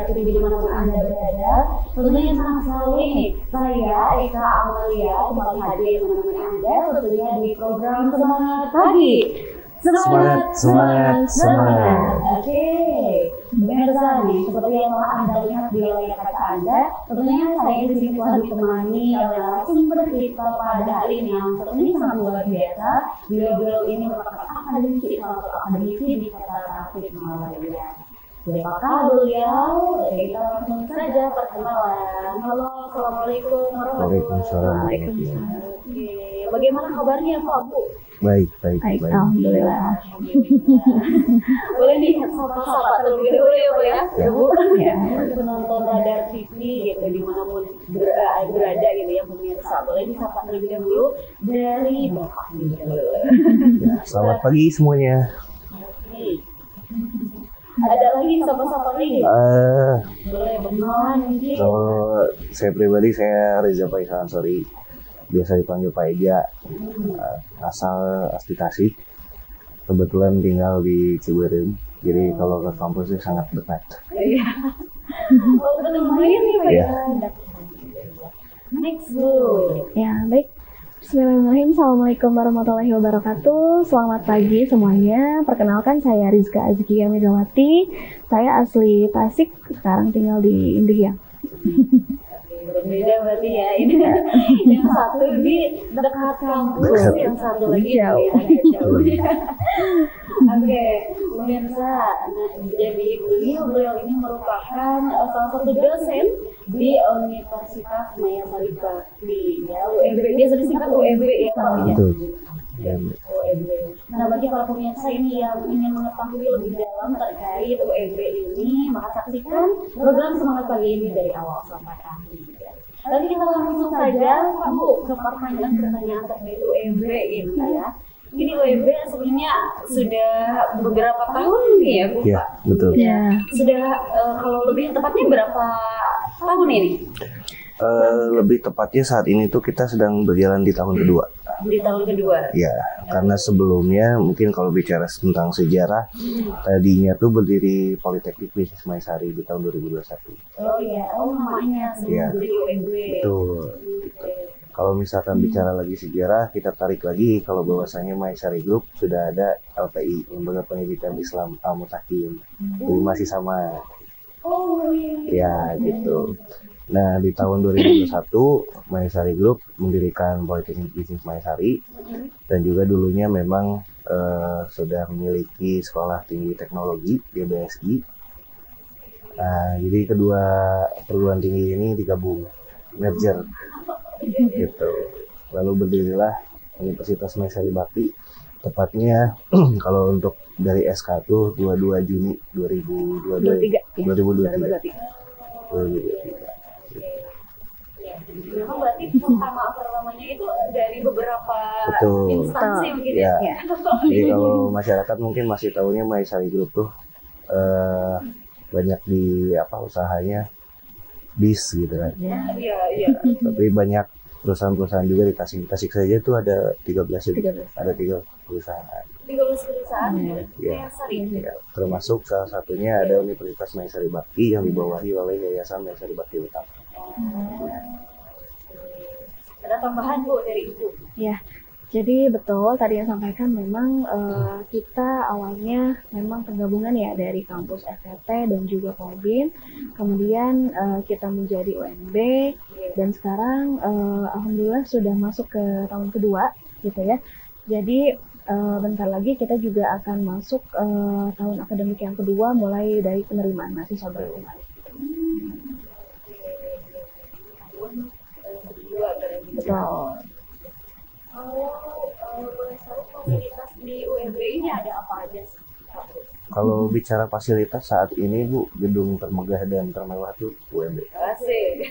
aktif di mana Anda berada. Tentunya senang sekali nih, saya Eka Amalia kembali hadir menemani Anda tentunya di program Semangat Pagi. Semangat. Oke, pemirsa nih, seperti yang telah Anda lihat di layar kaca Anda, tentunya saya di sini telah ditemani oleh narasumber kita pada hari ini yang tentunya sangat luar biasa. Beliau ini merupakan akademisi di Kota Tasikmalaya. Siapakah beliau? Kita langsung saja perkenalan. Halo, assalamualaikum warahmatullahi wabarakatuh. Oke, bagaimana kabarnya Pak Bu? Baik. Alhamdulillah. Boleh nih sapa terlebih dahulu ya Bu ya. Ya Bu. Ya. Penonton Radar TV gitu dimanapun berada gitu ya pemirsa. Boleh disapa terlebih dahulu dari Bapak dulu. Selamat pagi semuanya. Ada lagi sapa-sapa lagi? Boleh berkenalan mungkin. Kalau saya pribadi, saya Reza Faisal Ansori, biasa dipanggil Pak Eja. Asal asli Tasik, kebetulan tinggal di Ciberem, jadi kalau ke kampusnya sangat dekat. Iya. Oh, udah lumayan nih Pak Iya. ya. Next Bu. Ya, baik. Bismillahirrahmanirrahim. Assalamualaikum warahmatullahi wabarakatuh. Selamat pagi semuanya. Perkenalkan, saya Rizka Azkia Megawati. Saya asli Tasik, sekarang tinggal di Indihiyang. Berbeda berarti ya, ini yang satu di dekat kampus, yang satu lagi Jauh. agak jauh. Oke, pemirsa, jadi beliau ini merupakan salah satu dosen di Universitas Maya Saripati, ya UMB, biasa disingkat UMB ya Pak ya. Betul. UMB. Nah, bagi para pemirsa ini yang ingin mengetahui lebih dalam terkait UMB ini, maka saksikan program Semangat Pagi ini dari awal sampai akhir. Tadi kita langsung saja Pak Bu ke pertanyaan terkait UMB ini ya. Ini UMB sebenarnya sudah beberapa tahun nih ya Bu? Ya, betul. Ya. Sudah kalau lebih tepatnya berapa tahun ini? Lebih tepatnya saat ini tuh kita sedang berjalan di tahun kedua. Di tahun kedua. Ya, karena sebelumnya mungkin kalau bicara tentang sejarah, tadinya tuh berdiri Politeknik Bisnis Maesari di tahun 2021. Oh iya, namanya Iya. sebelum jadi UMB. Betul. Kalau misalkan bicara lagi sejarah, kita tarik lagi kalau bahwasanya Maesari Group sudah ada LPI, Lembaga Pendidikan Islam Al-Mutakin. Jadi masih sama. Oh iya. Ya, gitu. Nah, di tahun 2021, Maesari Group mendirikan Politeknik Bisnis Maesari, dan juga dulunya memang sudah memiliki sekolah tinggi teknologi di BSI. Nah, jadi kedua perguruan tinggi ini digabung, merger, gitu. Lalu berdirilah Universitas Maesari Bakti, tepatnya kalau untuk dari SK itu 22 Juni 2023. 2023. Memang berarti pertamanya itu dari beberapa Betul. instansi mungkin Ya. ya. Jadi kalau masyarakat mungkin masih tahunya Maesari Group tuh banyak di usahanya bis gitu kan. Iya. Tapi banyak perusahaan-perusahaan juga di Tasik saja tuh ada 13 perusahaan. 13 perusahaan Ya. Maesari. Ya, termasuk salah satunya ada Universitas Maesari Bakti yang dibawahi oleh Yayasan Maesari Bakti Utama. Ada tambahan Bu dari Ibu? Ya. Jadi betul tadi yang sampaikan memang kita awalnya memang penggabungan ya dari kampus FPT dan juga Polbin, kemudian kita menjadi UMB dan sekarang alhamdulillah sudah masuk ke tahun kedua gitu ya. Jadi bentar lagi kita juga akan masuk tahun akademik yang kedua mulai dari penerimaan mahasiswa baru. Betul. Kalau boleh tahu fasilitas di UMB ini ada apa aja sih? Kalau bicara fasilitas saat ini Bu, gedung termegah dan termewah tuh UMB. Asik.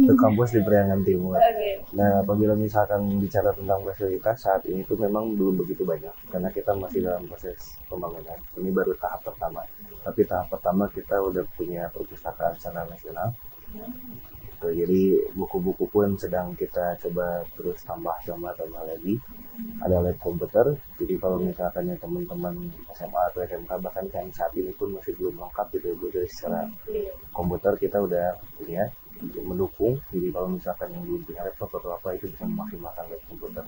Itu kampus di Periangan Timur. Oke. Nah, apabila misalkan bicara tentang fasilitas saat ini tuh memang belum begitu banyak karena kita masih dalam proses pembangunan. Ini baru tahap pertama. Tapi tahap pertama kita udah punya perpustakaan secara nasional. Tuh, jadi buku-buku pun sedang kita coba terus tambah lagi. Ada lab komputer, jadi kalau misalkan ya teman-teman SMA atau SMK bahkan yang saat ini pun masih belum lengkap gitu, dari secara komputer kita udah punya mendukung. Jadi kalau misalkan yang belum punya laptop atau apa itu bisa memaksimalkan lab komputer.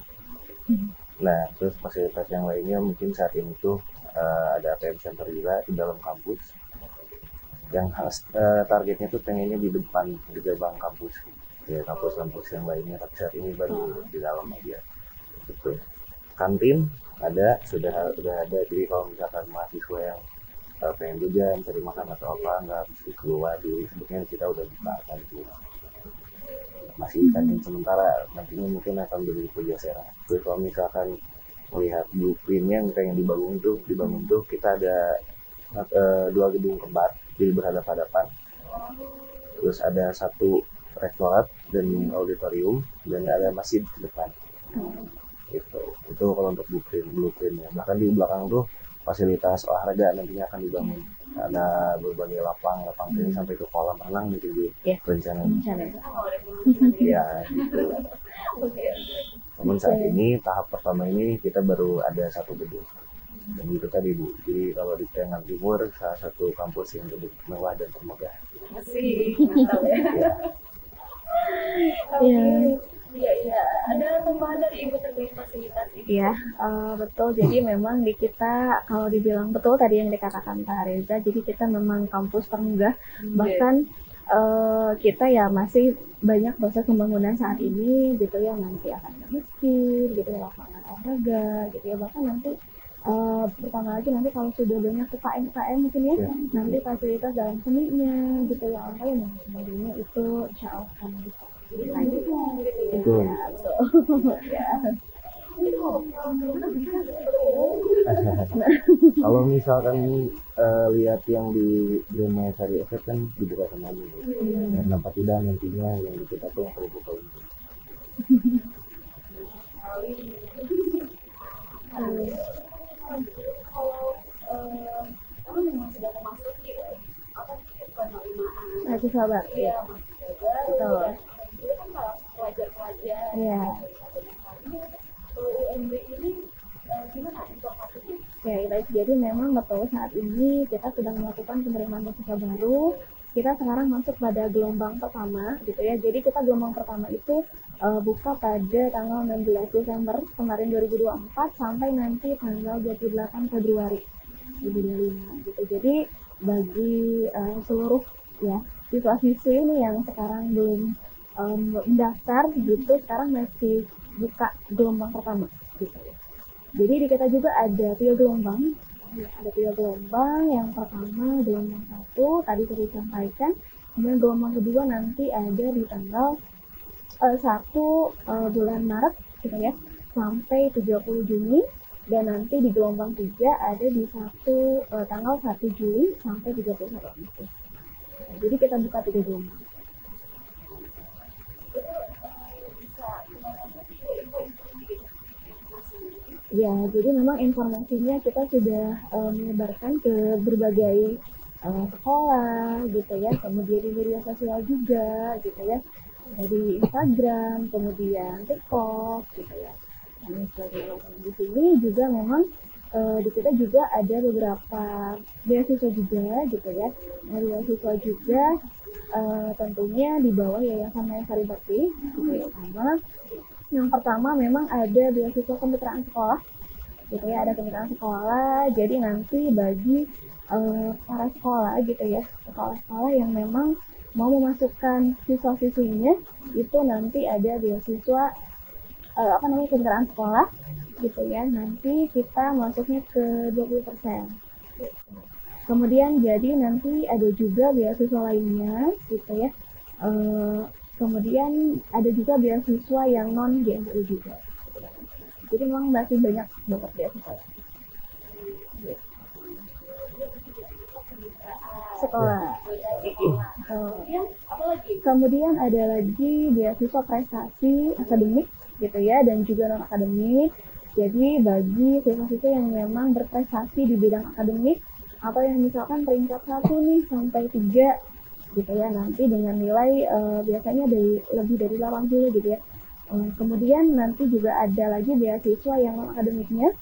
Nah, terus fasilitas yang lainnya mungkin saat ini tuh ada ATM center juga di dalam kampus. Yang targetnya tuh pengennya di depan di gerbang kampus, ya kampus-kampus yang lainnya, tapi saat ini baru di dalam aja. Gitu. Kantin sudah ada, jadi kalau misalkan mahasiswa yang pengen jajan, cari makan atau apa nggak mesti keluar dulu, sebetulnya kita udah buka kantin. Masih kantin sementara, nantinya mungkin akan beri pergeseran. Terus kalau misalkan melihat blueprintnya yang pengen dibangun tuh kita ada 2 gedung kembar jadi berhadapan-hadapan. Terus ada 1 rektorat dan auditorium dan ada masjid di depan. Gitu. Itu kalau untuk blueprintnya. Bahkan di belakang tuh fasilitas olahraga nantinya akan dibangun. Ada berbagai lapang tenis sampai ke kolam renang gitu di rencananya. Ya, gitu. Namun saat ini tahap pertama ini kita baru ada 1 gedung. Dan itu tadi Bu, jadi kalau di Penang Timur salah satu kampus yang lebih mewah dan termegah. Masih mantap ya. Iya. Ada tambahan dari Ibu terkait fasilitas ini? Iya, betul. Jadi memang di kita, kalau dibilang betul tadi yang dikatakan Kak Reza, jadi kita memang kampus termegah. Bahkan kita ya masih banyak proses pembangunan saat ini gitu ya, nanti akan ada masjid gitu ya, lapangan olahraga gitu ya, bahkan nanti pertama lagi nanti kalau sudah banyak UKM mungkin ya, nanti fasilitas dalam seninya gitu ya, apa yang sebagainya itu insya Allah akan bisa lanjut gitu ya. Kalau misalkan lihat yang di Grand Maesari Effect kan dibuka semuanya, kenapa tidak nantinya yang di kita tuh yang perlu buka untuk kalau memang sudah memasuki apa sih penerimaan mahasiswa baru ya, betul. Itu kan para pelajar-pelajar. Iya. Kalau UMB ini gimana informasinya? Ya, jadi memang betul saat ini kita sedang melakukan penerimaan mahasiswa baru. Kita sekarang masuk pada gelombang pertama gitu ya. Jadi kita gelombang pertama itu buka pada tanggal 16 Desember kemarin 2024 sampai nanti tanggal 28 Februari 2025 gitu. Jadi bagi seluruh ya siswa-siswi ini yang sekarang belum mendaftar gitu, sekarang masih buka gelombang pertama gitu. Jadi di kita juga ada 3 gelombang. Ada 3 gelombang. Yang pertama gelombang 1 tadi sudah disampaikan. Kemudian gelombang kedua nanti ada di tanggal 1 bulan Maret gitu ya, sampai 30 Juni. Dan nanti di gelombang 3 ada di tanggal 1 Juli sampai 31 Agustus. Jadi kita buka 3 gelombang. Ya, jadi memang informasinya kita sudah menyebarkan ke berbagai sekolah gitu ya, kemudian di media sosial juga gitu ya, dari Instagram, kemudian TikTok gitu ya. Dan sebagainya. Di sini juga memang di kita juga ada beberapa beasiswa juga gitu ya. Nah, beasiswa juga tentunya di bawah Yayasan Maesari Bakti gitu ya. Yang pertama memang ada beasiswa kemitraan sekolah gitu ya, ada kemitraan sekolah. Jadi nanti bagi para sekolah gitu ya, sekolah-sekolah yang memang mau memasukkan siswa-siswinya itu nanti ada beasiswa kemitraan sekolah gitu ya. Nanti kita masuknya ke 20%. Kemudian jadi nanti ada juga beasiswa lainnya gitu ya. Kemudian ada juga beasiswa yang non GMU juga. Jadi memang masih banyak banget beasiswa sekolah. Kemudian ada lagi beasiswa prestasi akademik gitu ya, dan juga non akademik. Jadi bagi siswa-siswa yang memang berprestasi di bidang akademik atau yang misalkan peringkat 1 nih sampai 3 gitu ya, nanti dengan nilai biasanya lebih dari 80 gitu ya. Kemudian nanti juga ada lagi beasiswa yang non akademiknya.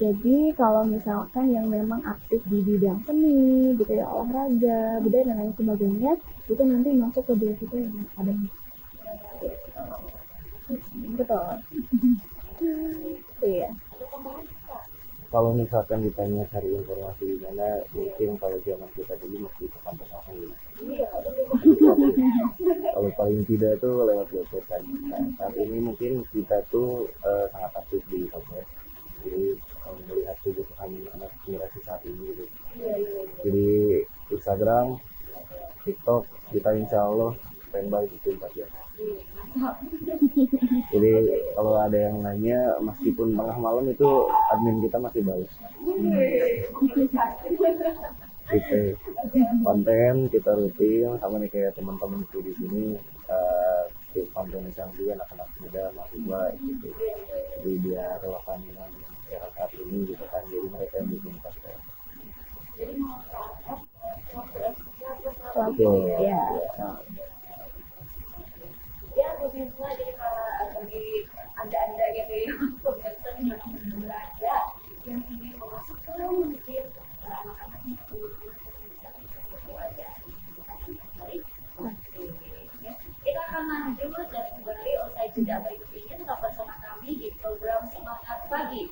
Jadi kalau misalkan yang memang aktif di bidang seni gitu ya, olahraga, budaya dan lain sebagainya, itu nanti masuk ke beasiswa yang non akademik. Betul. Iya. Kalau misalkan ditanya cari informasi di mana, mungkin kalau zaman kita dulu masih ke kampus orang gitu. Kalau paling tidak tuh lewat website kan. Nah, saat ini mungkin kita tuh sangat aktif di sosmed. Jadi melihat kebutuhan anak generasi saat ini gitu. Jadi Instagram, TikTok, kita insya Allah standby di 24 jam. Jadi kalau ada yang nanya, meskipun tengah malam itu admin kita masih balas. Gitu. Konten kita rutin sama nih kayak teman-temanku di sini, tim konten yang juga anak-anak muda mahasiswa gitu. Jadi biar relevan dengan masyarakat ini gitu kan. Jadi mereka yang bikin konten. Oke. Ya. Ya, pemirsa, jadi kalau bagi anda gitu ya, pemirsa yang berada yang ingin memasukkan mungkin anak-anaknya ke kita akan lanjut dan kembali usai jeda berikut ini tetap bersama kami di program Semangat Pagi.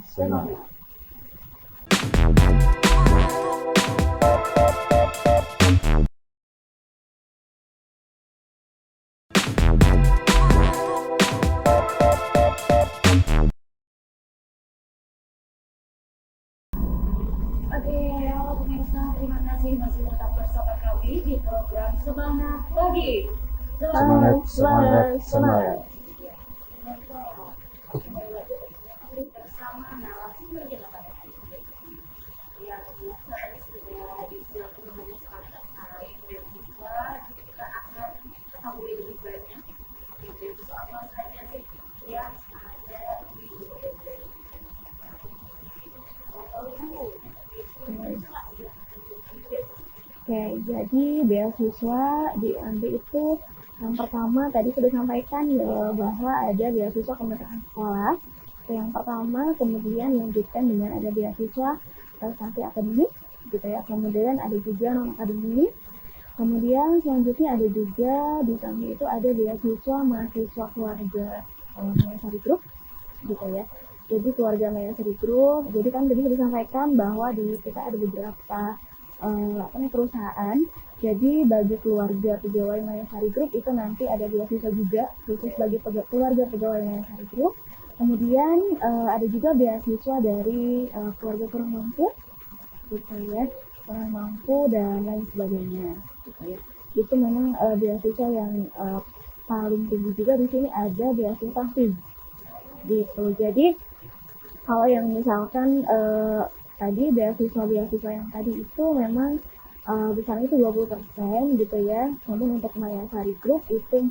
Semangat. Oke, halo pemirsa, terima kasih masih tetap bersama kami di program Semangat Pagi. Semangat. Bersama narasumber kita pada hari ini. Yang biasa sudah disiapkan menjadi terkait dan juga kita akan ketahui lebih banyak. Itu apa saja sih yang ada di Oke, jadi beasiswa di UNB itu yang pertama tadi sudah sampaikan ya bahwa ada beasiswa kementerian sekolah. Itu yang pertama, kemudian dilanjutkan dengan ada beasiswa prestasi akademik gitu ya. Kemudian ada juga non akademik. Kemudian selanjutnya ada juga di kami itu ada beasiswa mahasiswa keluarga Mayasari Group gitu ya. Jadi keluarga Mayasari Group, jadi kan tadi sudah disampaikan bahwa di kita ada beberapa perusahaan. Jadi bagi keluarga pegawai Mayasari Group itu nanti ada beasiswa juga khusus bagi keluarga pegawai Mayasari Group. Kemudian ada juga beasiswa dari keluarga kurang mampu, gitu ya, kurang mampu dan lain sebagainya, gitu ya. Itu memang beasiswa yang paling tinggi juga di sini ada beasiswa FIZ, gitu. Jadi kalau yang misalkan tadi beasiswa yang tadi itu memang besarnya itu 20% gitu ya. Namun untuk Mayasari Group itu 40%.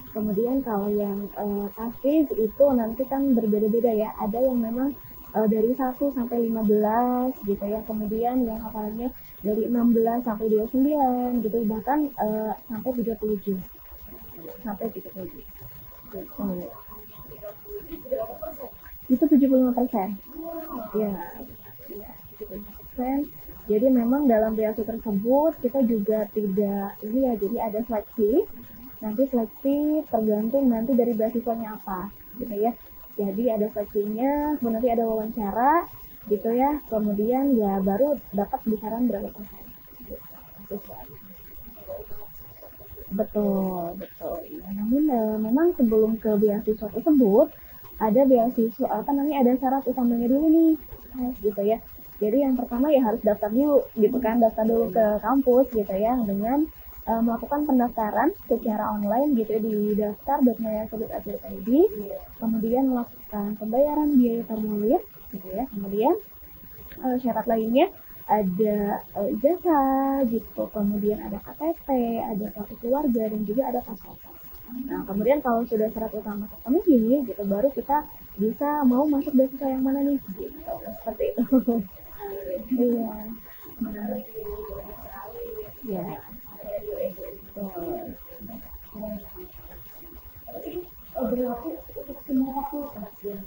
Kemudian kalau yang TAFIZ itu nanti kan berbeda-beda ya. Ada yang memang dari 1 sampai 15 gitu ya. Kemudian yang hafalannya dari 16 sampai 29 gitu, bahkan sampai 37. Sampai 37. Itu 75%. Ya, 75%. Jadi memang dalam beasiswa tersebut kita juga tidak ini ya, jadi ada seleksi. Nanti seleksi tergantung nanti dari beasiswanya apa, gitu ya. Jadi ada seleksinya, kemudian nanti ada wawancara, gitu ya. Kemudian ya baru dapat besaran berapa persen. Betul. Ya, namun memang sebelum ke beasiswa tersebut ada beasiswa ada syarat utamanya dulu nih, gitu ya. Jadi yang pertama ya harus daftar dulu, gitu kan, daftar dulu ke kampus gitu ya dengan melakukan pendaftaran secara online gitu ya, di daftar.mayasari.ac.id, kemudian melakukan pembayaran biaya formulir gitu ya. Kemudian syarat lainnya ada ijazah gitu, kemudian ada KTP, ada kartu keluarga dan juga ada paspor. Nah, kemudian kalau sudah syarat utama terpenuhi gitu, baru kita bisa mau masuk beasiswa yang mana nih gitu, seperti itu. Iya. Ya, Berlaku untuk semua fakultas ya.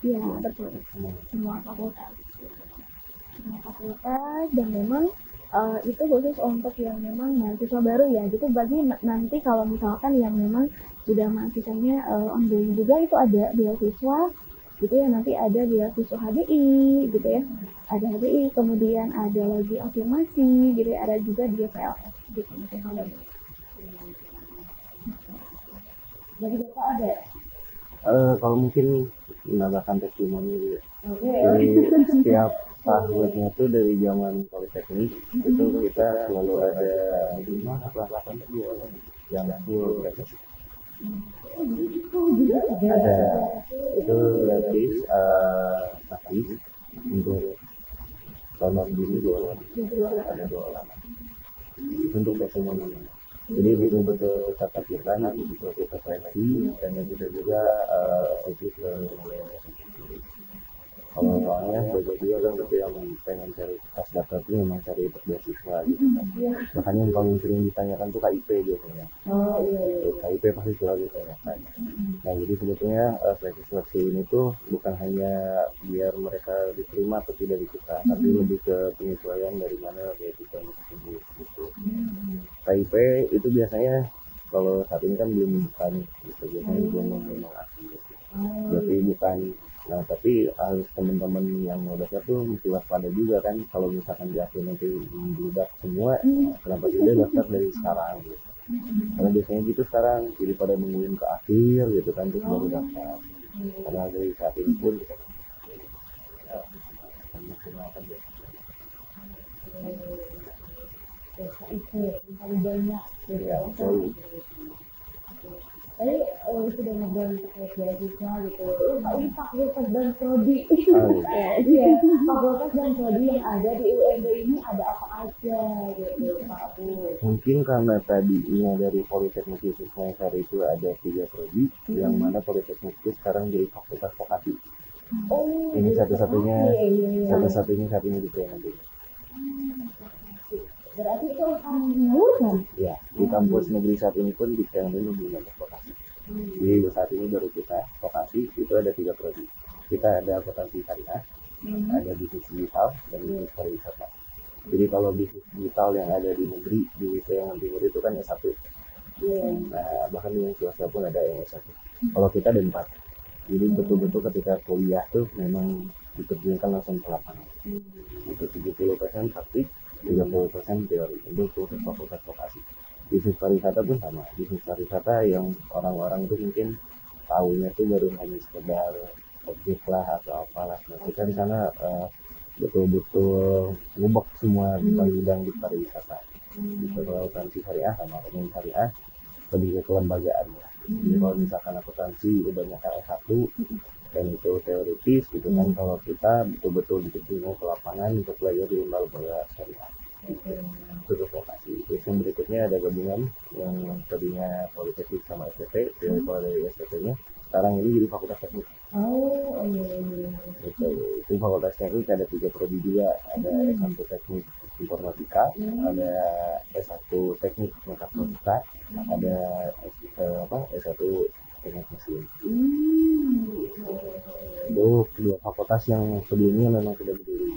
iya betul. Semua fakultas. Semua fakultas dan memang itu khusus untuk yang memang mahasiswa baru ya. Gitu bagi nanti kalau misalkan yang memang sudah mahasiswanya ongoing juga itu ada beasiswa gitu ya, nanti ada beasiswa HDI gitu ya. Ada HDI, kemudian ada lagi afirmasi gitu ya, ada juga di PLS gitu mungkin kalau dari. Jadi Bapak ada. Kalau mungkin menambahkan testimoni gitu ya. Oke. Jadi setiap tahunnya tuh dari zaman politeknik itu kita selalu ada 5 kelas yang full gratis. Ada itu gratis tapi untuk tahun ini 2 orang, ada 2 orang untuk testimoni. Jadi betul-betul tatap muka, betul kita seleksi dan kita juga fokus ke kalau soalnya belajar juga kan tapi yang pengen cari pas daftar itu memang cari beasiswa gitu kan. Makanya yang paling sering ditanyakan tuh KIP biasanya. Oh iya. KIP pasti selalu ditanyakan. Nah jadi sebetulnya seleksi ini tuh bukan hanya biar mereka diterima atau tidak di kita, tapi lebih ke penyesuaian dari mana beasiswa tersebut gitu. KIP itu biasanya kalau saat ini kan belum bukan gitu, biasanya belum memang asli gitu. Berarti bukan. Nah tapi harus teman-teman yang mau daftar tuh mesti waspada juga kan, kalau misalkan di akhir nanti membludak semua, kenapa tidak daftar dari sekarang gitu. Karena biasanya gitu sekarang, jadi pada nungguin ke akhir gitu kan terus baru daftar. Karena dari saat ini pun kita maksimalkan ya. Itu yang paling banyak. Ya, sorry. Tadi sudah ngobrol terkait beasiswa gitu. Pak ini fakultas dan prodi. Iya, fakultas dan prodi yang ada di UNB ini ada apa aja gitu Pak Bu. Mungkin karena tadinya dari Politeknik Yesus Maesari itu ada 3 prodi, yang mana Politeknik itu sekarang jadi fakultas vokasi. Oh, Ini satu-satunya saat ini di PNB. Berarti itu akan menyalurkan. Ya, di kampus negeri saat ini pun di PNB belum ada vokasi. Jadi saat ini baru kita vokasi itu ada 3 prodi. Kita ada akuntansi syariah, ada bisnis digital dan bisnis pariwisata. Jadi kalau bisnis digital yang ada di negeri di Wilayah Timur itu kan S1. Nah bahkan yang swasta pun ada yang S1. Kalau kita ada 4. Jadi betul-betul ketika kuliah tuh memang diterjunkan langsung ke lapangan. Itu 70% praktik, 30% teori untuk khusus fakultas vokasi. Bisnis pariwisata pun sama. Bisnis pariwisata yang orang-orang itu mungkin tahunya tuh baru hanya sekedar objek lah atau apalah. Nah kita di sana betul-betul ngubek semua bidang di pariwisata. Bisa akuntansi syariah sama ekonomi syariah lebih ke kelembagaan ya. Jadi kalau misalkan akuntansi itu banyak S1 dan itu teoritis gitu kan, kalau kita betul-betul diterjun ke lapangan untuk belajar di lembaga syariah. Itu vokasi. Terus yang berikutnya ada gabungan yang tadinya politeknik sama STT. Jadi kalau dari STT-nya sekarang ini jadi fakultas teknik. Oh iya. Gitu. Itu fakultas teknik ada 3 prodi juga, ada S1 teknik informatika, ada S1 teknik mekatronika, ada S1 teknik mesin. Itu 2 fakultas yang sebelumnya memang sudah berdiri.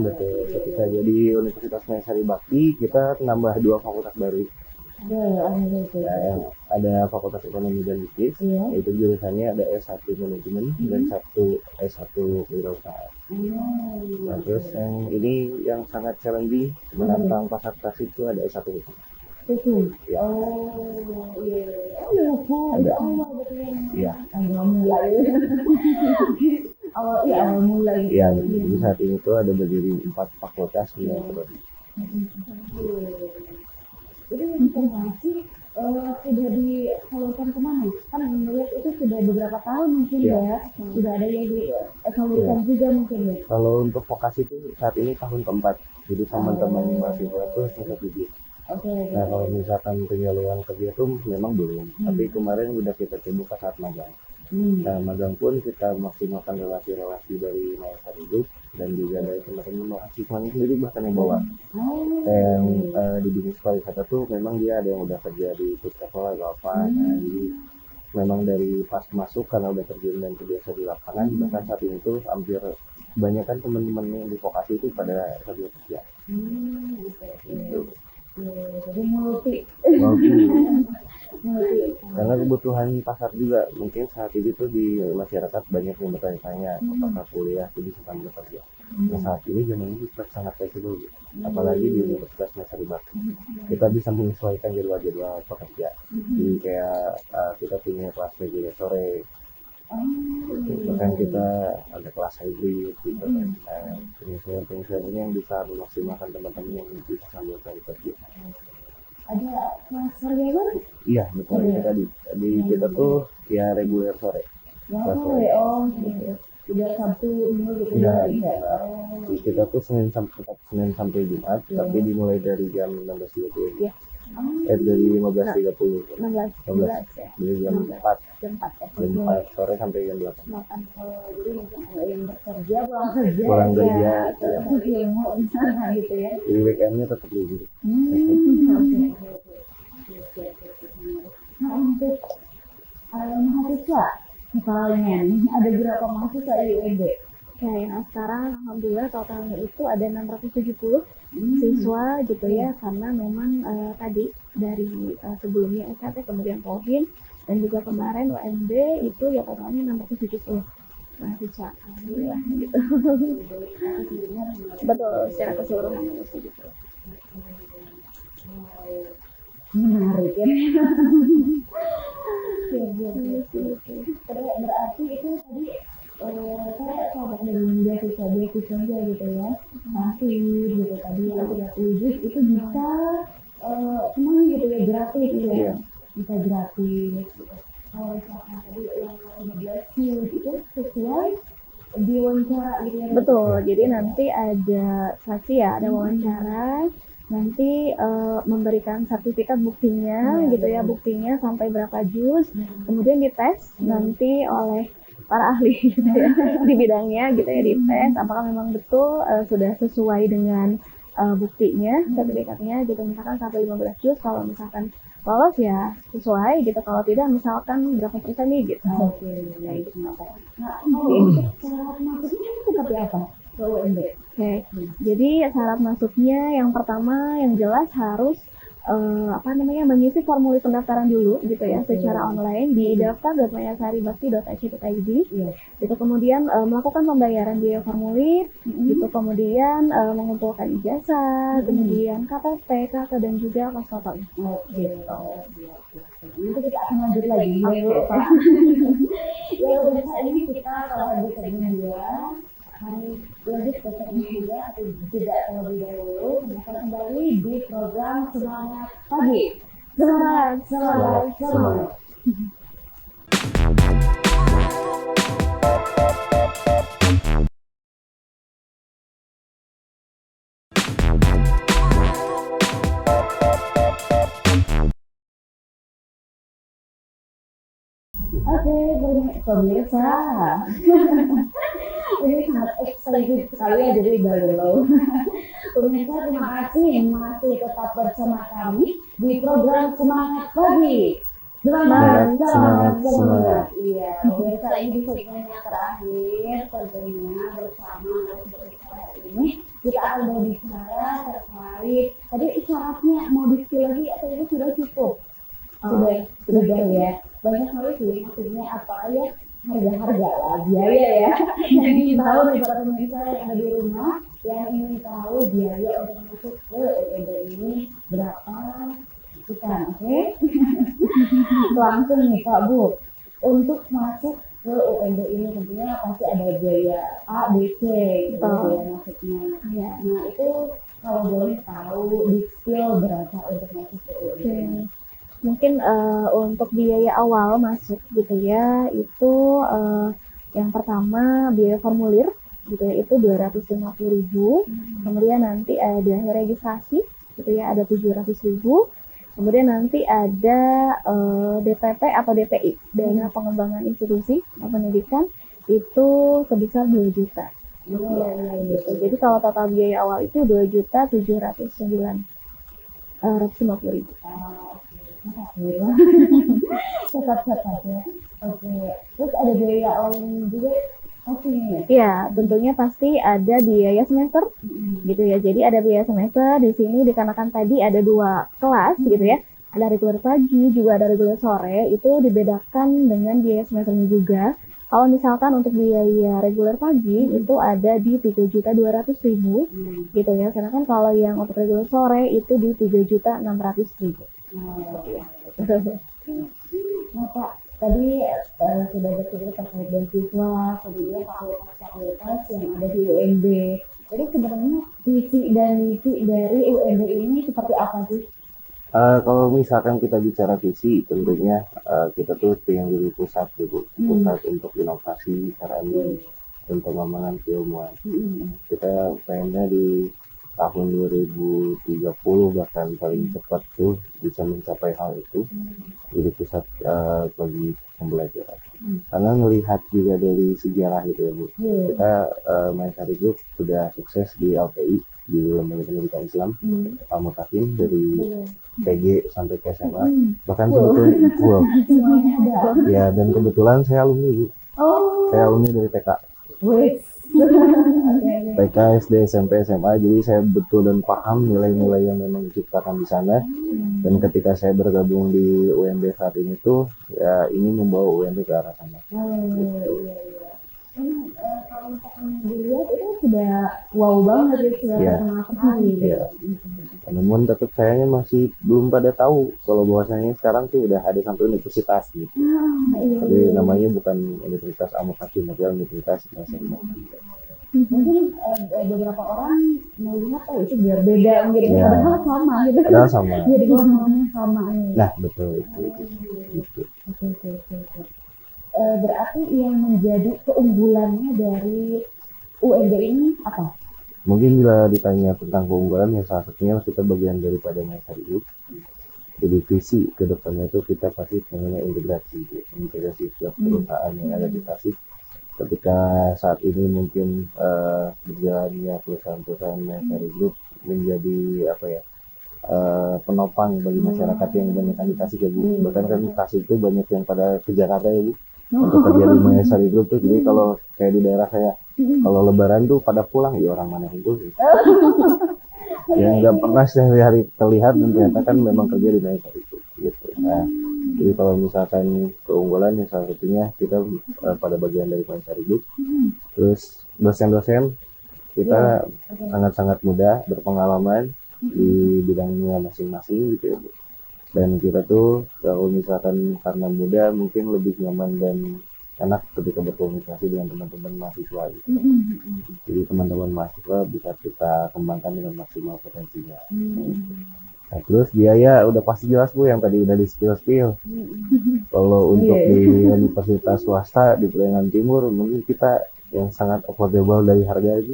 Betul. Ketika jadi Universitas Maesari Bakti, kita nambah 2 fakultas baru. Nah, ada Fakultas Ekonomi dan Bisnis, yaitu jurusannya ada S1 Manajemen dan S1 Kewirausahaan. Nah, terus yang ini yang sangat challenging menantang pasar tasik itu ada S1 Hukum. Ya. Oh iya. Ada awal betul ya. Iya. Awal mulai. Awal mulai. Iya, jadi saat ini tuh ada berdiri 4 fakultas yang prodi. Itu informasi sudah disalurkan kemana? Kan menurut itu sudah beberapa tahun mungkin ya. Sudah ada yang disalurkan juga mungkin ya. Kalau untuk vokasi itu saat ini tahun keempat. Jadi teman-teman mahasiswa tuh semester 7. Nah kalau misalkan penyaluran kerja tuh memang belum. Tapi kemarin udah kita coba saat magang. Nah, magang pun kita maksimalkan relasi-relasi dari Mayasari Group dan juga dari teman-teman mahasiswanya sendiri bahkan yang bawa. Kayak yang di bisnis pariwisata tuh memang dia ada yang udah kerja di food travel atau apa. Nah, jadi memang dari pas masuk karena udah terjun dan terbiasa di lapangan, bahkan saat ini tuh hampir banyak kan teman-teman yang di vokasi itu pada kerja kerja. Gitu. Jadi multi. Karena kebutuhan pasar juga mungkin saat ini tuh di masyarakat banyak yang bertanya-tanya apakah kuliah itu bisa sambil kerja. Nah, saat ini zaman ini sangat fleksibel, apalagi di Universitas Mayasari Bakti. Kita bisa menyesuaikan jadwal-jadwal pekerja. Jadi kayak kita punya kelas reguler sore, bahkan kita ada kelas hybrid gitu. Nah, penyesuaian ini yang bisa memaksimalkan teman-teman yang bisa sambil cari kerja. Ada kelas reguler? Iya, betul. Di kita tuh ya reguler sore. Kelas sore. Gitu. Tidak Sabtu Minggu gitu Iya, ya. Di kita tuh Senin sampai Jumat, tapi dimulai dari jam 16.30. Iya. Dari 15.30. 16 ya. Dari jam 4. Jam 4 ya. Jam 4 sore sampai jam 8. Jadi mungkin ada yang bekerja, pulang Pulang kerja. terus ilmu misalnya gitu ya. Jadi weekendnya tetap libur. Nah, untuk mahasiswa totalnya nih, ada berapa mahasiswa di UNB? Oke, nah sekarang alhamdulillah totalnya itu ada 670 siswa gitu ya, karena memang tadi dari sebelumnya SKT kemudian Polhim dan juga kemarin UNB itu ya totalnya 670 mahasiswa, alhamdulillah gitu. Betul, secara keseluruhan gitu. Menarik ya. Berarti itu tadi saya sahabat dari beasiswa gitu ya, masih gitu tadi yang 30 itu bisa semuanya gitu ya, gratis gitu ya, bisa gratis gitu. Kalau misalkan tadi yang 15 itu sesuai diwawancara gitu ya. Betul, jadi nanti ada saksi ya, ada wawancara, nanti memberikan sertifikat buktinya gitu ya, buktinya sampai berapa juz, kemudian dites nanti oleh para ahli gitu ya, di bidangnya gitu ya, dites apakah memang betul sudah sesuai dengan buktinya, sertifikatnya gitu, misalkan sampai 15 juz, kalau misalkan lolos ya sesuai gitu, kalau tidak misalkan berapa persen nih gitu. Nah, itu kenapa? Nah, untuk syarat masuknya seperti apa ke UNB? Oke, jadi syarat masuknya yang pertama yang jelas harus mengisi formulir pendaftaran dulu gitu ya, secara online di daftar.mayasaribakti.ac.id. Itu kemudian melakukan pembayaran biaya formulir, itu kemudian mengumpulkan ijazah, kemudian KTP, KK dan juga pas foto. Gitu. Nanti kita akan lanjut lagi ya, Pak. Ya udah, saat ini kita kalau di segmen 2 hari lanjut ke segmen 3 atau tidak terlebih dahulu, kita kembali di program Semangat Pagi. Semangat. Oke, pemirsa. Ini sangat excited sekali ya, jadi baru. Pemirsa, terima kasih masih tetap bersama kami di program Semangat Pagi. Semangat. Iya, pemirsa, ini di segmen yang terakhir tentunya bersama narasumber ini kita akan berbicara terkait tadi syaratnya mau di-spill lagi atau ini sudah cukup? Sudah ya. Banyak sekali sih, maksudnya apa ya, harga-harga lah, biaya ya. Yang ingin tahu nih para pemirsa yang ada di rumah, yang ingin tahu biaya untuk masuk ke UNB ini berapa kita, oke? Langsung nih Kak Bu, untuk masuk ke UNB ini tentunya pasti ada biaya A, B, C gitu ya maksudnya. Nah itu kalau boleh tahu di skill berapa untuk masuk ke UNB? Mungkin untuk biaya awal masuk gitu ya, itu yang pertama biaya formulir gitu ya, itu 250.000. Kemudian nanti ada registrasi gitu ya, ada 700.000. Kemudian nanti ada DPP atau DPI, dana pengembangan institusi pendidikan, itu sebesar 2 juta. Gitu. Jadi kalau total biaya awal itu 2.709.150.000. Cepat-cepat ya. Oke. Terus ada biaya lain juga pastinya ya? Iya, tentunya pasti ada biaya semester, gitu ya. Jadi ada biaya semester di sini dikarenakan tadi ada 2 kelas, gitu ya. Ada reguler pagi, juga ada reguler sore. Itu dibedakan dengan biaya semesternya juga. Kalau misalkan untuk biaya reguler pagi itu ada di 3.200.000, gitu ya. Sedangkan kalau yang untuk reguler sore itu di 3.600.000. Ya. Nah Pak, tadi sudah bercerita terkait beasiswa, kemudian fakultas-fakultas yang ada di UNB. Jadi sebenarnya visi dan misi dari UNB ini seperti apa sih? Kalau misalkan kita bicara visi, tentunya kita tuh pengen jadi pusat gitu, pusat untuk inovasi, sarana dan pengembangan keilmuan. Kita pengennya di tahun 2030 bahkan paling cepat tuh bisa mencapai hal itu, jadi pusat bagi pembelajaran. Karena melihat juga dari sejarah gitu ya Bu, kita Maesari Group sudah sukses di LPI, di Lembaga Pendidikan Islam Al-Mutakin, dari PG sampai ke SMA, bahkan sebetulnya Semuanya ada. ya, dan kebetulan saya alumni Bu, saya alumni dari TK, TK, SD, SMP, SMA, jadi saya betul dan paham nilai-nilai yang memang diciptakan di sana. Dan ketika saya bergabung di UNB saat ini tuh, ya ini membawa UNB ke arah sana. Iya. Kalau misalkan dilihat itu sudah wow banget ya, sudah Iya. terkenal sekali. Iya. Namun tetap sayangnya masih belum pada tahu kalau bahwasanya sekarang tuh udah ada sampai universitas gitu. Jadi namanya bukan Universitas Al-Mutakin, tapi Universitas SMA. Mungkin beberapa orang melihat itu berbeda mungkin, Iya. padahal sama gitu. Padahal sama. Jadi ngomongnya sama nih. Nah betul itu. Oke. Berarti yang menjadi keunggulannya dari UNB ini apa? Mungkin bila ditanya tentang keunggulan, ya salah satunya kita bagian daripada Maesari Group. Jadi visi ke depannya itu kita pasti pengennya integrasi setiap perusahaan yang ada di Tasik. Ketika saat ini mungkin berjalannya perusahaan-perusahaan Maesari Group menjadi penopang bagi masyarakat yang banyak di Tasik ya Bu. Bahkan kan Tasik itu banyak yang pada ke Jakarta ya Bu, untuk kerja di Maesari Group tuh. Jadi kalau kayak di daerah saya, kalau Lebaran tuh pada pulang, ya orang mana yang tuh yang nggak pernah sehari-hari terlihat, dan ternyata kan memang kerja di Maesari Group gitu. Nah, jadi kalau misalkan keunggulan ya salah satunya kita pada bagian dari Maesari Group. Terus dosen-dosen kita sangat-sangat muda, berpengalaman di bidangnya masing-masing gitu ya Bu. Dan kita tuh kalau misalkan karena muda mungkin lebih nyaman dan enak ketika berkomunikasi dengan teman-teman mahasiswa gitu. Jadi teman-teman mahasiswa bisa kita kembangkan dengan maksimal potensinya. Nah, terus biaya udah pasti jelas Bu, yang tadi udah di spill. Kalau untuk di universitas swasta di Priangan Timur mungkin kita yang sangat affordable dari harga itu.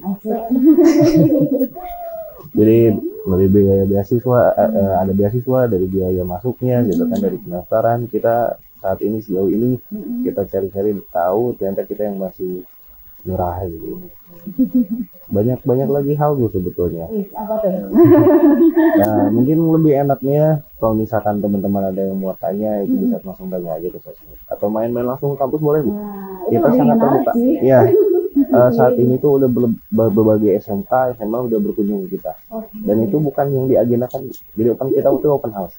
Jadi dari biaya beasiswa, ada beasiswa, dari biaya masuknya gitu kan, dari pendaftaran kita saat ini sejauh ini kita cari-cari tahu ternyata kita yang masih murah gitu. Banyak lagi hal Bu sebetulnya. Apa tuh? Nah mungkin lebih enaknya kalau misalkan teman-teman ada yang mau tanya itu bisa langsung tanya aja ke sosmed atau main-main langsung ke kampus boleh Bu. Kita sangat terbuka. Iya. Saat ini tuh udah berbagai SMK, SMA udah berkunjung ke kita. Dan itu bukan yang diagendakan. Jadi kan kita itu open house.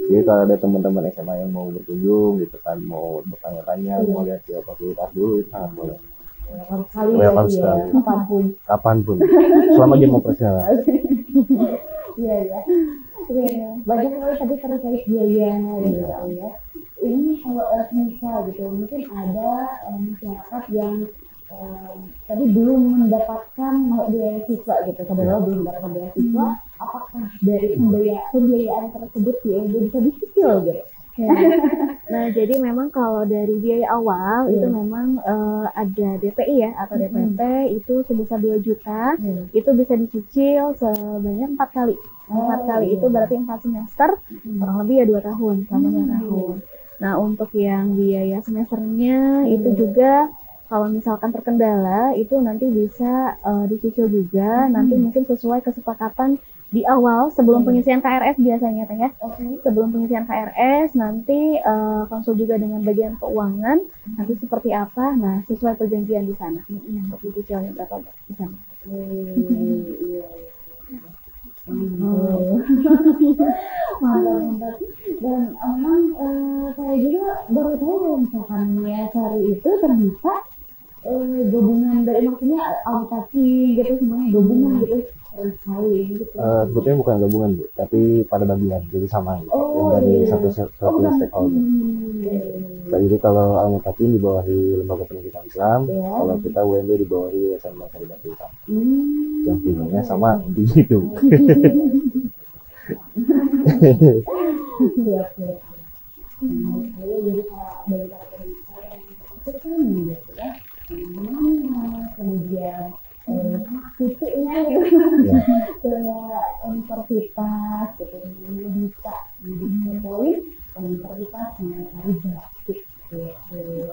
Jadi kalau ada teman-teman SMA yang mau berkunjung gitu kan, mau bertanya-tanya, mau lihat ya fasilitas dulu, itu sangat boleh. Welcome sekali. Kapanpun. Selama jam operasional. Iya. Banyak sekali tadi terkait biaya gitu ya. Ini kalau misal gitu, mungkin ada masyarakat yang tadi belum mendapatkan beasiswa gitu, padahal belum mendapatkan beasiswa, apakah dari pembiayaan tersebut ya bisa dicicil gitu? Oke. Nah, jadi memang kalau dari biaya awal itu memang ada DPI ya atau DPP itu sebesar 2 juta. Itu bisa dicicil sebanyak 4 kali. 4 kali itu berarti 4 semester, kurang lebih ya 2 tahun, sama 2 tahun. Nah, untuk yang biaya semesternya itu juga kalau misalkan terkendala itu nanti bisa dicicil juga, nanti mungkin sesuai kesepakatan di awal sebelum pengisian KRS biasanya Teh ya. Sebelum pengisian KRS nanti konsul juga dengan bagian keuangan nanti seperti apa. Nah, sesuai perjanjian di sana untuk dicicilnya berapa di sana. Mantap. Dan memang saya juga baru tahu kalau misalkan Maya Sari itu ternyata gabungan dari maksudnya alokasi gitu semuanya gabungan gitu keren sekali gitu. Sebetulnya bukan gabungan Bu, tapi pada bagian, jadi sama gitu. Yang dari satu stakeholder. Nah, jadi kalau Al-Mutakin dibawahi Lembaga Pendidikan Islam, kalau kita UMB dibawahi Yayasan Masyari Bakti Islam. Yang timnya sama di situ. Siap. Jadi dari para pemirsa yang itu kan gitu ya. Kemudian titiknya gitu ke universitas gitu bisa poin universitas Sari Bakti gitu.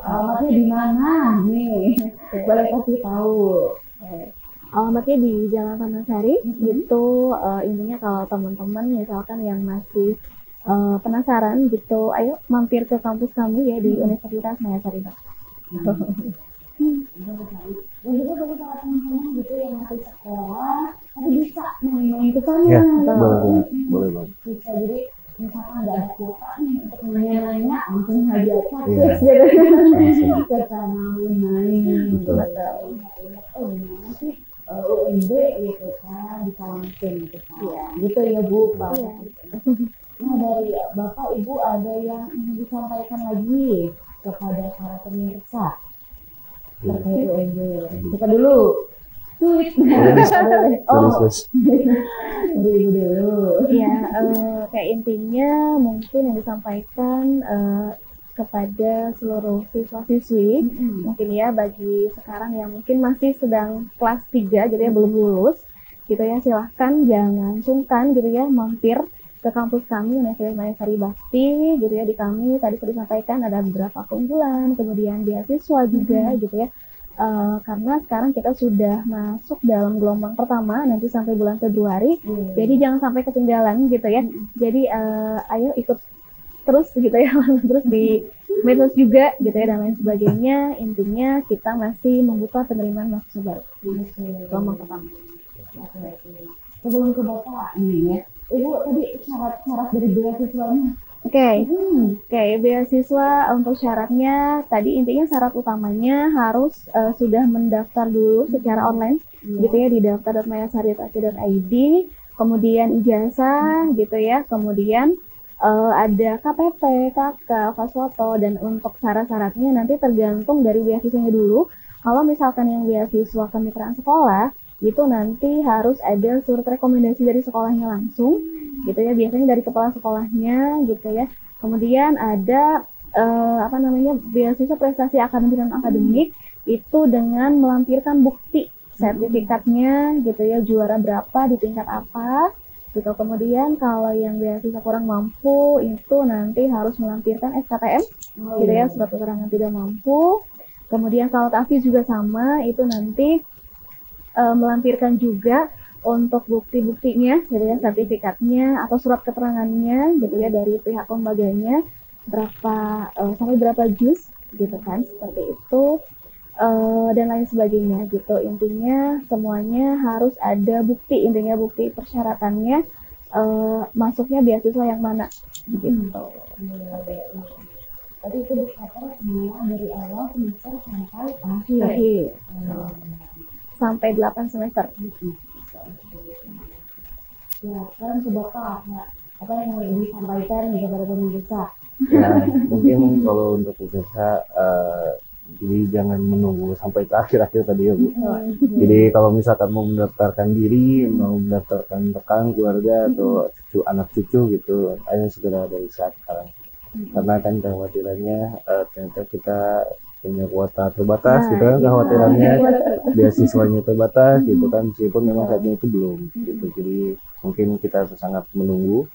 Alamatnya di mana nih? Boleh kasih tahu. Alamatnya di Jalan Taman-Sari gitu. Intinya kalau teman-teman misalkan yang masih penasaran gitu, ayo mampir ke kampus kami ya di Universitas Maya Sari Bakti. Dan juga bagi para teman-teman gitu yang masih sekolah tapi bisa main-main ke sana. Ya, boleh banget. Bisa jadi misalkan nggak ada kuota nih untuk nanya-nanya langsung aja chat Iya. gitu ke sana main gitu. Oh gimana sih UMB gitu kan bisa langsung gitu kan. Gitu ya Bu. Nah dari Bapak Ibu ada yang ingin disampaikan lagi kepada para pemirsa terkait UMB. Kita dulu. Tweet. Dari Ibu dulu. Ya, kayak intinya mungkin yang disampaikan kepada seluruh siswa-siswi, mungkin ya bagi sekarang yang mungkin masih sedang kelas 3 gitu ya, belum lulus, gitu ya, silahkan jangan sungkan gitu ya, mampir ke kampus kami Universitas Maya Sari Bakti gitu ya. Di kami tadi sudah disampaikan ada beberapa keunggulan, kemudian beasiswa juga gitu ya. Karena sekarang kita sudah masuk dalam gelombang pertama nanti sampai bulan Februari, jadi jangan sampai ketinggalan gitu ya. Jadi ayo ikut terus gitu ya, terus di medsos juga gitu ya dan lain sebagainya. Intinya kita masih membuka penerimaan mahasiswa baru gelombang pertama. Sebelum ke Bapak nih ya, Ibu tadi syarat-syarat dari beasiswanya. Oke, beasiswa untuk syaratnya tadi intinya syarat utamanya harus sudah mendaftar dulu secara online gitu ya di daftar.mayasari.ac.id, kemudian ijazah gitu ya, kemudian ada KTP, KK, foto, dan untuk syarat-syaratnya nanti tergantung dari beasiswanya dulu. Kalau misalkan yang beasiswa kemitraan sekolah itu nanti harus ada surat rekomendasi dari sekolahnya langsung gitu ya, biasanya dari kepala sekolahnya gitu ya. Kemudian ada beasiswa prestasi akademik dan akademik itu dengan melampirkan bukti sertifikatnya gitu ya, juara berapa di tingkat apa gitu. Kemudian kalau yang beasiswa kurang mampu itu nanti harus melampirkan SKTM gitu ya, surat keterangan tidak mampu. Kemudian kalau TAFIZ juga sama, itu nanti melampirkan juga untuk bukti-buktinya gitu ya, sertifikatnya atau surat keterangannya gitu ya dari pihak lembaganya sampai berapa juz gitu kan, seperti itu dan lain sebagainya gitu. Intinya semuanya harus ada bukti, intinya bukti persyaratannya masuknya beasiswa yang mana gitu. Tadi itu dikatakan semua dari awal semester sampai akhir. Sampai 8 semester. Ya, kan ke Bapak, apa yang mau disampaikan kepada pemirsa? Ya, mungkin kalau untuk pemirsa, jadi jangan menunggu sampai ke akhir-akhir tadi ya Bu. Jadi kalau misalkan mau mendaftarkan diri, mau mendaftarkan rekan, keluarga atau anak cucu gitu, ayo segera dari saat sekarang. karena kan kekhawatirannya ternyata kita punya kuota terbatas gitu kan, kekhawatirannya beasiswanya terbatas gitu kan, meskipun memang saat ini itu belum gitu. Jadi mungkin kita sangat menunggu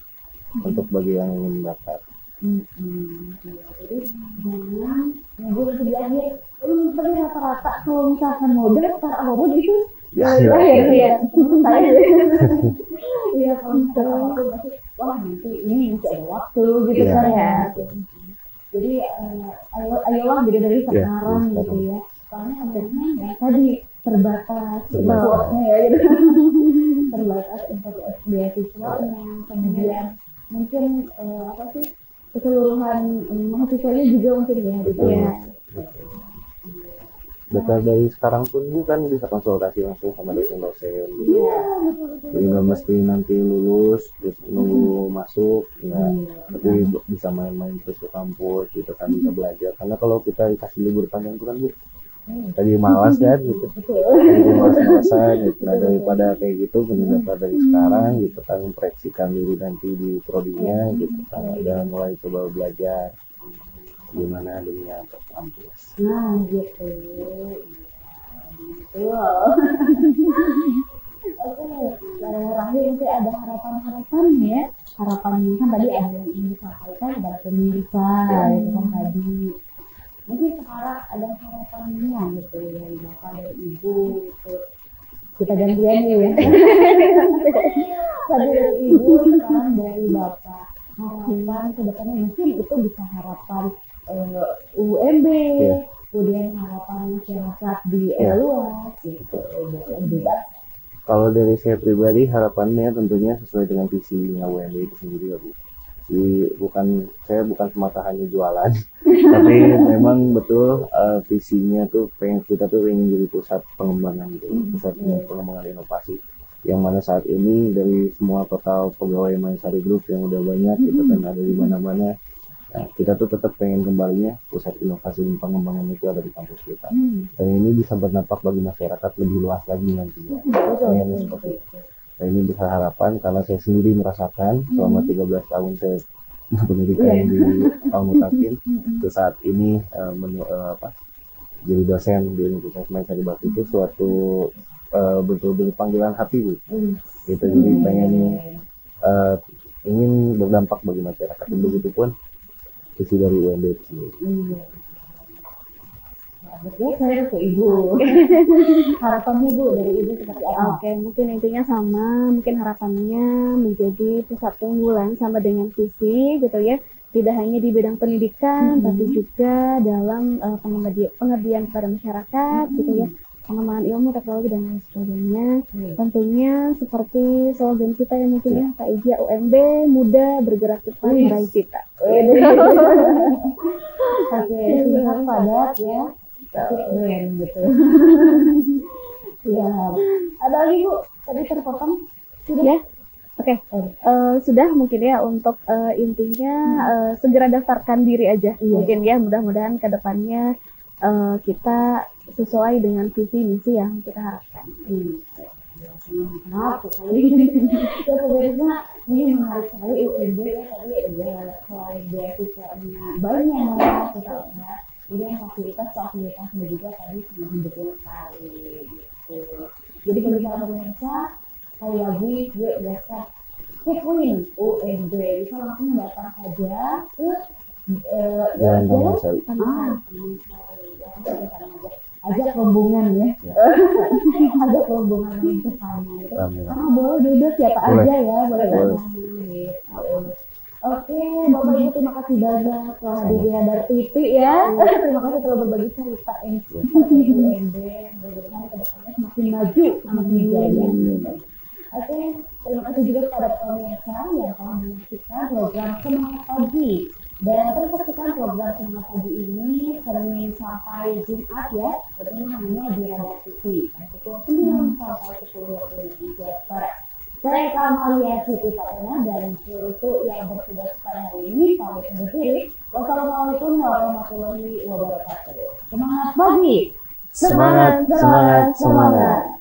untuk bagi yang ingin mendaftar. Jadi jangan nunggu di akhir. Tapi rata-rata kalau misalkan mau daftar apapun itu Ya, ya saya iya kalau misalkan apapun pasti wah nanti ini masih ada waktu gitu Iya. kan ya. Jadi ayolah gitu dari Iya, sekarang iya, gitu ya. Soalnya akhirnya ya tadi terbatas Terbatas. supportnya ya gitu. Terbatas untuk beasiswanya, kemudian mungkin apa sih keseluruhan mahasiswanya juga mungkin ya gitu Betul. ya. Daftar dari sekarang pun Bu kan bisa konsultasi langsung sama dosen-dosen. Iya. Jadi nggak mesti nanti lulus terus nunggu masuk, nggak. Tapi bisa main-main terus ke kampus gitu kan, bisa belajar. Karena kalau kita dikasih libur panjang itu kan Bu, tadi malas kan gitu. Jadi malas-malasan gitu. Nah daripada kayak gitu, mending daftar dari sekarang gitu kan, memproyeksikan diri nanti di prodinya gitu kan, udah mulai coba belajar gimana dunia kampus. Nah gitu. Betul. Oke, terakhir nanti ada harapan-harapan ya. Harapannya kan tadi ada yang ingin disampaikan kepada pemirsa, gitu kan tadi. Mungkin sekarang ada harapannya gitu dari bapak dari ibu gitu. Kita gantian ya. Tadi dari ibu, sekarang dari bapak. Harapan kedepannya mungkin itu bisa harapan UMB, kemudian harapan masyarakat di luas gitu. Bebas. Kalau dari saya pribadi harapannya tentunya sesuai dengan visinya UMB itu sendiri ya Bu. Jadi saya bukan semata hanya jualan, tapi memang betul visinya tuh kita tuh pengen jadi pusat pengembangan gitu, pusat pengembangan inovasi. Yang mana saat ini dari semua total pegawai Maesari Group yang udah banyak gitu kan ada di mana-mana. Nah, kita tuh tetap pengen kembalinya pusat inovasi dan pengembangan itu ada di kampus kita. Dan ini bisa berdampak bagi masyarakat lebih luas lagi nantinya. Pengen seperti itu. Nah, ini bisa harapan karena saya sendiri merasakan selama 13 tahun saya pendidikan di Al-Mutakin. Terus saat ini jadi dosen di Universitas Maesari Bakti itu suatu betul-betul panggilan hati Bu. Gitu, jadi pengen ingin berdampak bagi masyarakat. Dan begitu pun visi dari UMB itu sendiri. Saya ke ibu. Harapannya Bu dari ibu seperti apa? Oke, mungkin intinya sama, mungkin harapannya menjadi pusat keunggulan sama dengan visi gitu ya. Tidak hanya di bidang pendidikan, tapi juga dalam pengabdian kepada masyarakat gitu ya. Pengembangan ilmu, teknologi dan lain sebagainya. Tentunya seperti slogan kita yang mungkin ya, Kak Ija, UMB muda bergerak cepat meraih cita. Oke, singkat padat ya. Keren gitu. Ya. Ada lagi Bu? Tadi terpotong? Sudah? Ya. Oke. Sudah mungkin ya untuk intinya segera daftarkan diri aja. Mungkin ya mudah-mudahan ke depannya kita sesuai dengan visi misi yang kita harapkan. Menarik sekali. Ya pemirsa, ini menarik sekali UMB ya tadi selain beasiswanya banyak misalnya, kemudian fasilitasnya juga tadi sangat mendukung sekali gitu. Jadi bagi para pemirsa, sekali lagi yuk daftar kepoin UMB, bisa langsung datang saja ke Jalan Taman Sari. Ajak rombongan ya. Ajak rombongan ke sana gitu. Karena boleh bebas siapa aja ya, boleh datang gitu. Oke, Bapak Ibu terima kasih banyak telah hadir di Radar TV ya. Terima kasih telah berbagi cerita ini seperti UMB. Mudah-mudahan kedepannya semakin maju, semakin jaya. Oke, terima kasih juga kepada pemirsa yang telah menyaksikan program Semangat Pagi. Dan terus saksikan program Semangat Pagi ini Senin sampai Jumat ya, tentunya hanya di Radar TV pada pukul 9 sampai 10:23 sore. Saya Kamalia Siti Fatena dan seluruh yang bertugas pada hari ini pamit undur diri. Wassalamualaikum warahmatullahi wabarakatuh. Semangat pagi. Semangat, semangat, semangat.